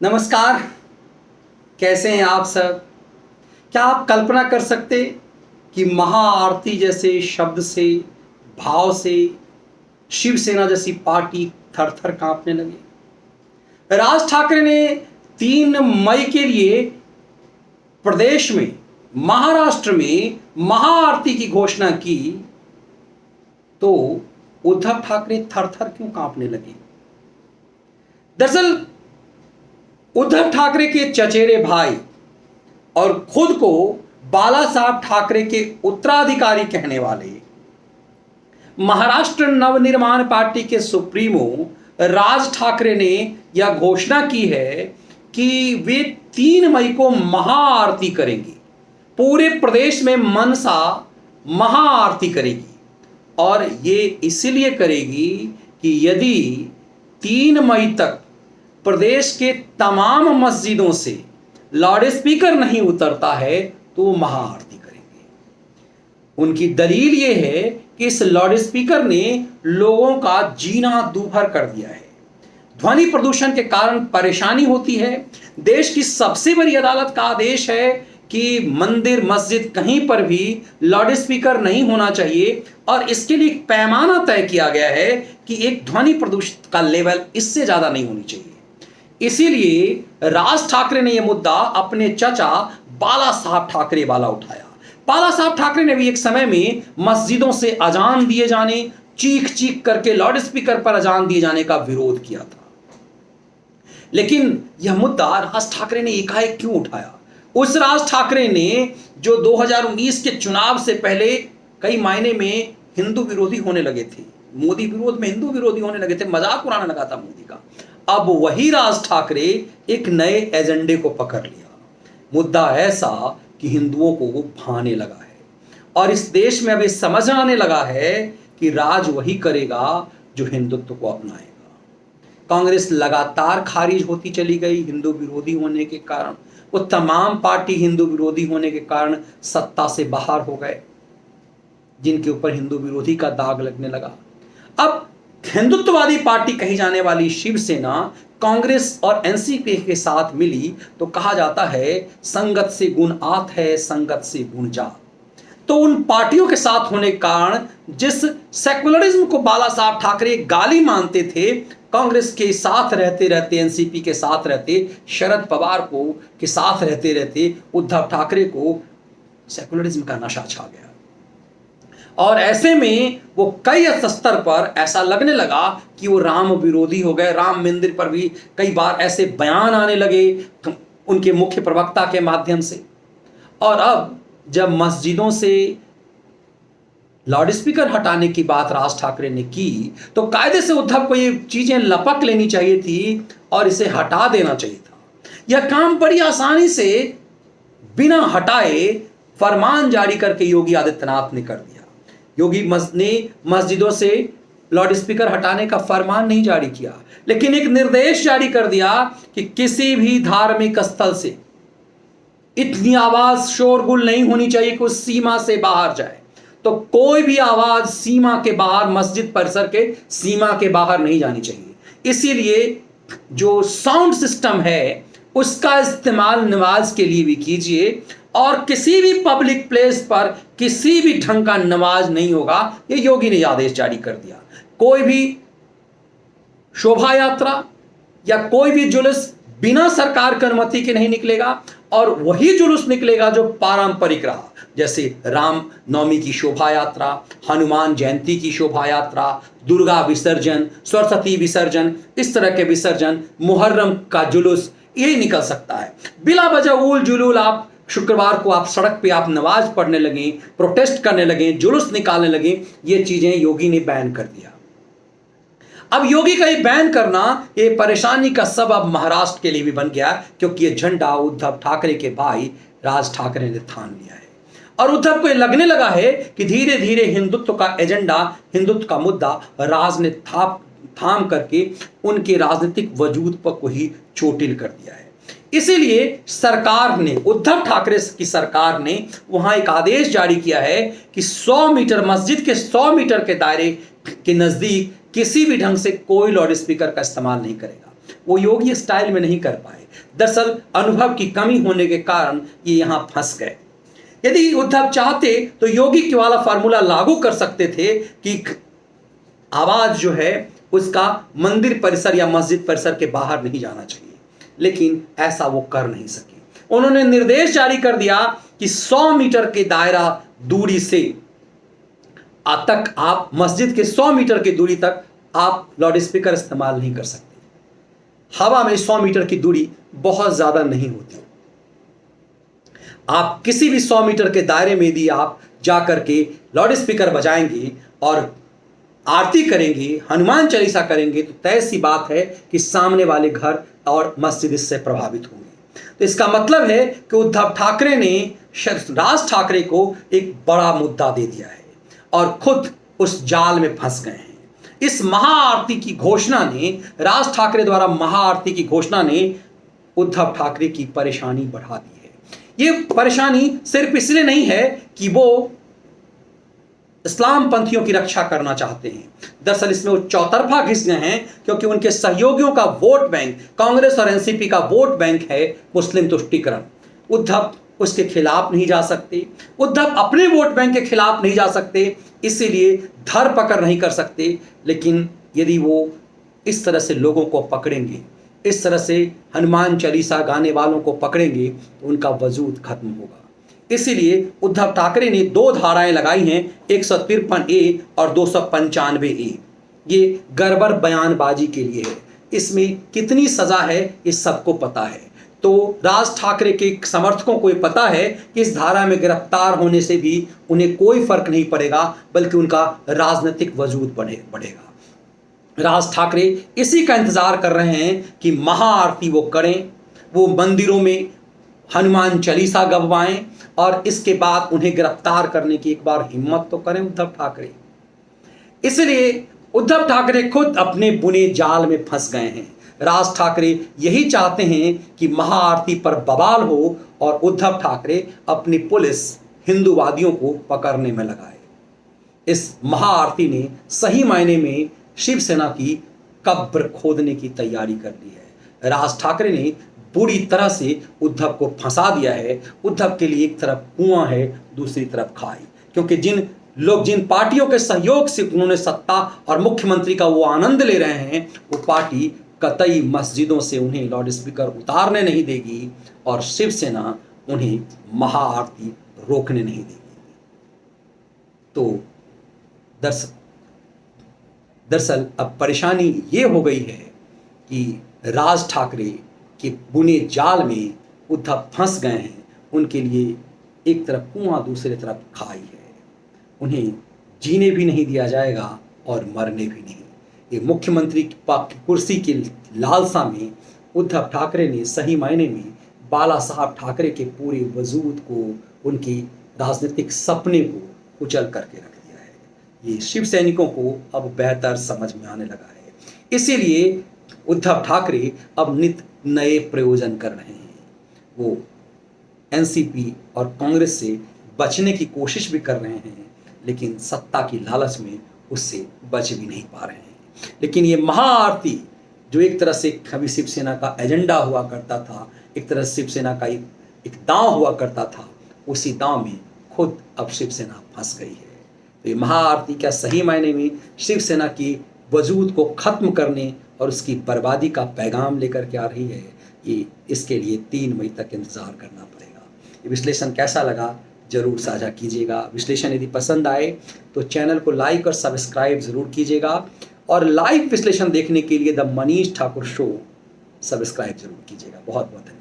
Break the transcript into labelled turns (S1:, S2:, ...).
S1: नमस्कार। कैसे हैं आप सब? क्या आप कल्पना कर सकते कि महाआरती जैसे शब्द से, भाव से शिवसेना जैसी पार्टी थर थर कांपने लगी? राज ठाकरे ने 3 मई के लिए प्रदेश में, महाराष्ट्र में महाआरती की घोषणा की, तो उद्धव ठाकरे थर थर क्यों कांपने लगे? दरअसल उद्धव ठाकरे के चचेरे भाई और खुद को बाला साहब ठाकरे के उत्तराधिकारी कहने वाले महाराष्ट्र नवनिर्माण पार्टी के सुप्रीमो राज ठाकरे ने यह घोषणा की है कि वे 3 मई को महाआरती करेंगे। पूरे प्रदेश में मनसा महाआरती करेगी और ये इसलिए करेगी कि यदि 3 मई तक प्रदेश के तमाम मस्जिदों से लाउड स्पीकर नहीं उतरता है तो वो महाआरती करेंगे। उनकी दलील ये है कि इस लाउड स्पीकर ने लोगों का जीना दूभर कर दिया है। ध्वनि प्रदूषण के कारण परेशानी होती है। देश की सबसे बड़ी अदालत का आदेश है कि मंदिर मस्जिद कहीं पर भी लाउड स्पीकर नहीं होना चाहिए और इसके लिए एक पैमाना तय किया गया है कि एक ध्वनि प्रदूषण का लेवल इससे ज्यादा नहीं होनी चाहिए। इसीलिए राज ठाकरे ने यह मुद्दा अपने चचा बाला साहब ठाकरे वाला उठाया। बाला साहब ठाकरे ने भी एक समय में मस्जिदों से अजान दिए जाने, चीख चीख करके लाउड स्पीकर पर अजान दिए जाने का विरोध किया था। लेकिन यह मुद्दा राज ठाकरे ने एकाएक क्यों उठाया? उस राज ठाकरे ने जो 2019 के चुनाव से पहले कई मायने में हिंदू विरोधी होने लगे थे, मोदी विरोध में हिंदू विरोधी होने लगे थे, मजाक उड़ाने लगा था मोदी का, अब वही राज ठाकरे एक नए एजेंडे को पकड़ लिया। मुद्दा ऐसा कि हिंदुओं को वो भाने लगा है और इस देश में अब ये समझ आने लगा है कि राज वही करेगा जो हिंदुत्व को अपनाएगा। कांग्रेस लगातार खारिज होती चली गई हिंदू विरोधी होने के कारण। वो तमाम पार्टी हिंदू विरोधी होने के कारण सत्ता से बाहर हो गए, जिनके ऊपर हिंदू विरोधी का दाग लगने लगा। अब हिंदुत्ववादी पार्टी कही जाने वाली शिवसेना कांग्रेस और एनसीपी के साथ मिली तो कहा जाता है संगत से गुण आत है, संगत से गुण जात। तो उन पार्टियों के साथ होने के कारण जिस सेकुलरिज्म को बाला साहब ठाकरे गाली मानते थे, कांग्रेस के साथ रहते रहते, एनसीपी के साथ रहते, शरद पवार को के साथ रहते रहते उद्धव ठाकरे को सेकुलरिज्म का नशा छा गया और ऐसे में वो कई स्तर पर ऐसा लगने लगा कि वो राम विरोधी हो गए। राम मंदिर पर भी कई बार ऐसे बयान आने लगे उनके मुख्य प्रवक्ता के माध्यम से। और अब जब मस्जिदों से लाउड स्पीकर हटाने की बात राज ठाकरे ने की तो कायदे से उद्धव को ये चीजें लपक लेनी चाहिए थी और इसे हटा देना चाहिए था। यह काम बड़ी आसानी से बिना हटाए फरमान जारी करके योगी आदित्यनाथ ने कर दिया। योगी ने मस्जिदों से लाउड स्पीकर हटाने का फरमान नहीं जारी किया, लेकिन एक निर्देश जारी कर दिया कि किसी भी धार्मिक स्थल से इतनी आवाज शोरगुल नहीं होनी चाहिए कि उस सीमा से बाहर जाए। तो कोई भी आवाज सीमा के बाहर, मस्जिद परिसर के सीमा के बाहर नहीं जानी चाहिए। इसीलिए जो साउंड सिस्टम है उसका इस्तेमाल नमाज के लिए भी कीजिए और किसी भी पब्लिक प्लेस पर किसी भी ढंग का नमाज नहीं होगा, ये योगी ने आदेश जारी कर दिया। कोई भी शोभा यात्रा या कोई भी जुलूस बिना सरकार की अनुमति के नहीं निकलेगा और वही जुलूस निकलेगा जो पारंपरिक रहा, जैसे राम नवमी की शोभा यात्रा, हनुमान जयंती की शोभा यात्रा, दुर्गा विसर्जन, सरस्वती विसर्जन, इस तरह के विसर्जन, मुहर्रम का जुलूस, यही निकल सकता है। बिला वजह उल जुलूल आप शुक्रवार को आप सड़क पे आप नमाज पढ़ने लगे, प्रोटेस्ट करने लगे, जुलूस निकालने लगे, ये चीजें योगी ने बैन कर दिया। अब योगी का ये बैन करना ये परेशानी का सबब महाराष्ट्र के लिए भी बन गया, क्योंकि ये झंडा उद्धव ठाकरे के भाई राज ठाकरे ने थाम लिया है और उद्धव को ये लगने लगा है कि धीरे धीरे हिंदुत्व का एजेंडा, हिंदुत्व का मुद्दा राज ने थाम करके उनके राजनीतिक वजूद पर को ही चोटिल कर दिया है। इसीलिए सरकार ने, उद्धव ठाकरे की सरकार ने वहां एक आदेश जारी किया है कि 100 मीटर, मस्जिद के 100 मीटर के दायरे के नजदीक किसी भी ढंग से कोई लाउड स्पीकर का इस्तेमाल नहीं करेगा। वो योगी स्टाइल में नहीं कर पाए, दरअसल अनुभव की कमी होने के कारण ये यहां फंस गए। यदि उद्धव चाहते तो योगी के वाला फार्मूला लागू कर सकते थे कि आवाज जो है उसका मंदिर परिसर या मस्जिद परिसर के बाहर नहीं जाना चाहिए, लेकिन ऐसा वो कर नहीं सके। उन्होंने निर्देश जारी कर दिया कि 100 मीटर के दायरा दूरी से तक आप मस्जिद के 100 मीटर की दूरी तक आप लाउड स्पीकर इस्तेमाल नहीं कर सकते। हवा में 100 मीटर की दूरी बहुत ज्यादा नहीं होती। आप किसी भी 100 मीटर के दायरे में यदि आप जाकर के लाउड स्पीकर बजाएंगे और आरती करेंगे, हनुमान चालीसा करेंगे, तो तय सी बात है कि सामने वाले घर और मस्जिद इससे प्रभावित होंगे। तो इसका मतलब है कि उद्धव ठाकरे ने राज ठाकरे को एक बड़ा मुद्दा दे दिया है और खुद उस जाल में फंस गए हैं। इस महाआरती की घोषणा ने, राज ठाकरे द्वारा महाआरती की घोषणा ने उद्धव ठाकरे की परेशानी बढ़ा दी है। ये परेशानी सिर्फ इसलिए नहीं है कि वो इस्लाम पंथियों की रक्षा करना चाहते हैं, दरअसल इसमें वो चौतरफा घिस गए हैं, क्योंकि उनके सहयोगियों का वोट बैंक, कांग्रेस और एनसीपी का वोट बैंक है मुस्लिम तुष्टीकरण। उद्धव उसके खिलाफ नहीं जा सकते, उद्धव अपने वोट बैंक के खिलाफ नहीं जा सकते, इसीलिए धरपकड़ नहीं कर सकते। लेकिन यदि वो इस तरह से लोगों को पकड़ेंगे, इस तरह से हनुमान चालीसा गाने वालों को पकड़ेंगे, तो उनका वजूद खत्म होगा। इसीलिए उद्धव ठाकरे ने 2 धाराएं लगाई हैं, 153A और 295A। ये गड़बड़ बयानबाजी के लिए है। इसमें कितनी सजा है ये सबको पता है। तो राज ठाकरे के समर्थकों को ये पता है कि इस धारा में गिरफ्तार होने से भी उन्हें कोई फर्क नहीं पड़ेगा, बल्कि उनका राजनीतिक वजूद बढ़ेगा। राज ठाकरे इसी का इंतजार कर रहे हैं कि महाआरती वो करें, वो मंदिरों में हनुमान चालीसा गवाएं और इसके बाद उन्हें गिरफ्तार करने की एक बार हिम्मत तो करें उद्धव ठाकरे। इसलिए उद्धव ठाकरे खुद अपने बुने जाल में फंस गए हैं। राज ठाकरे यही चाहते हैं कि महाआरती पर बवाल हो और उद्धव ठाकरे अपनी पुलिस हिंदूवादियों को पकड़ने में लगाए। इस महाआरती ने सही मायने में शिवसेना की कब्र खोदने की तैयारी कर ली है। राज ठाकरे ने बुरी तरह से उद्धव को फंसा दिया है। उद्धव के लिए एक तरफ कुआं है, दूसरी तरफ खाई, क्योंकि जिन पार्टियों के सहयोग से उन्होंने सत्ता और मुख्यमंत्री का वो आनंद ले रहे हैं, वो पार्टी कतई मस्जिदों से उन्हें लाउड स्पीकर उतारने नहीं देगी और शिवसेना उन्हें महाआरती रोकने नहीं देगी। तो दरअसल अब परेशानी ये हो गई है कि राज ठाकरे के बुने जाल में उद्धव फंस गए हैं। उनके लिए एक तरफ कुआं, दूसरी तरफ खाई है। उन्हें जीने भी नहीं दिया जाएगा और मरने भी नहीं। ये मुख्यमंत्री की कुर्सी की लालसा में उद्धव ठाकरे ने सही मायने में बाला साहब ठाकरे के पूरे वजूद को, उनके राजनीतिक सपने को कुचल करके रख दिया है। ये शिव सैनिकों को अब बेहतर समझ में आने लगा है। इसीलिए उद्धव ठाकरे अब नित नए प्रयोजन कर रहे हैं। वो एनसीपी और कांग्रेस से बचने की कोशिश भी कर रहे हैं, लेकिन सत्ता की लालच में उससे बच भी नहीं पा रहे हैं। लेकिन ये महाआरती जो एक तरह से कभी शिवसेना का एजेंडा हुआ करता था, एक तरह से शिवसेना का एक दांव हुआ करता था, उसी दांव में खुद अब शिवसेना फंस गई है। तो ये महाआरती क्या सही मायने में शिवसेना की वजूद को खत्म करने और उसकी बर्बादी का पैगाम लेकर के आ रही है? ये इसके लिए 3 मई तक इंतज़ार करना पड़ेगा। ये विश्लेषण कैसा लगा जरूर साझा कीजिएगा। विश्लेषण यदि पसंद आए तो चैनल को लाइक और सब्सक्राइब जरूर कीजिएगा, और लाइव विश्लेषण देखने के लिए the Manish Thakur show subscribe जरूर कीजिएगा। बहुत बहुत धन्यवाद।